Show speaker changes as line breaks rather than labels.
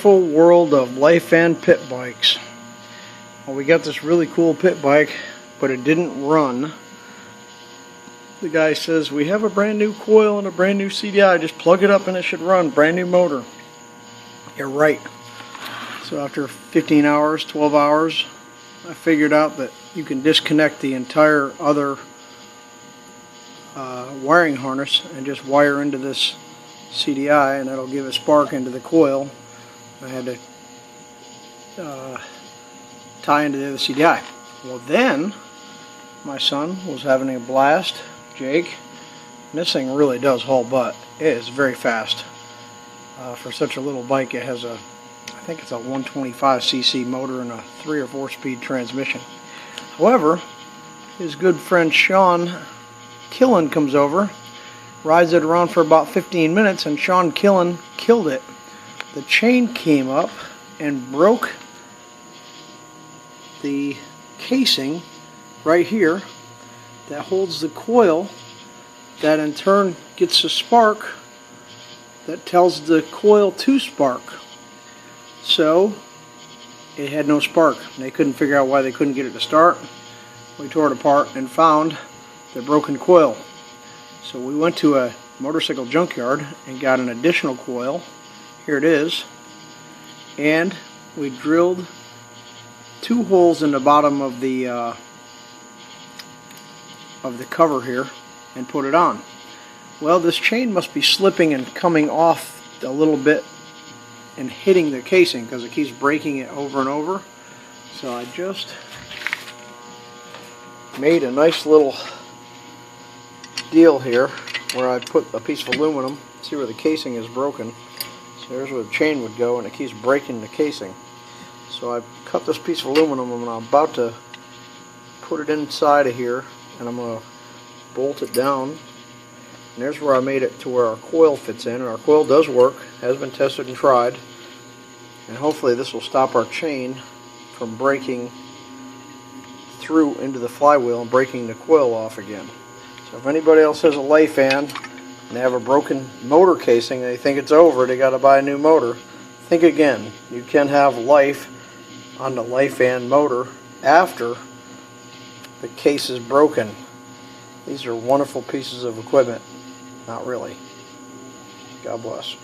Full world of lifan pit bikes. Well, we got this really cool pit bike, but it didn't run. The guy says, we have a brand new coil and a brand new CDI, just plug it up and it should run, brand new motor. You're right. So after 15 hours, 12 hours, I figured out that you can disconnect the entire other wiring harness and just wire into this CDI, and that'll give a spark into the coil. I had to tie into the other CDI. Well, then my son was having a blast, Jake, and this thing really does haul butt. It is very fast. For such a little bike, it has I think it's a 125cc motor and a 3 or 4 speed transmission. However, his good friend Sean Killen comes over, rides it around for about 15 minutes, and Sean Killen killed it. The chain came up and broke the casing right here that holds the coil, that in turn gets a spark that tells the coil to spark. So it had no spark. They couldn't figure out why they couldn't get it to start. We tore it apart and found the broken coil. So we went to a motorcycle junkyard and got an additional coil. Here it is. And we drilled 2 holes in the bottom of the cover here and put it on. Well, this chain must be slipping and coming off a little bit and hitting the casing because it keeps breaking it over and over. So I just made a nice little deal here where I put a piece of aluminum. See where the casing is broken. So there's where the chain would go, and it keeps breaking the casing. So I cut this piece of aluminum and I'm about to put it inside of here, and I'm going to bolt it down. And there's where I made it to where our coil fits in, and our coil does work, has been tested and tried, and hopefully this will stop our chain from breaking through into the flywheel and breaking the coil off again. So if anybody else has a lifan and they have a broken motor casing and they think it's over, they got to buy a new motor, think again. You can have life on the lifan motor after the case is broken. These are wonderful pieces of equipment. Not really. God bless.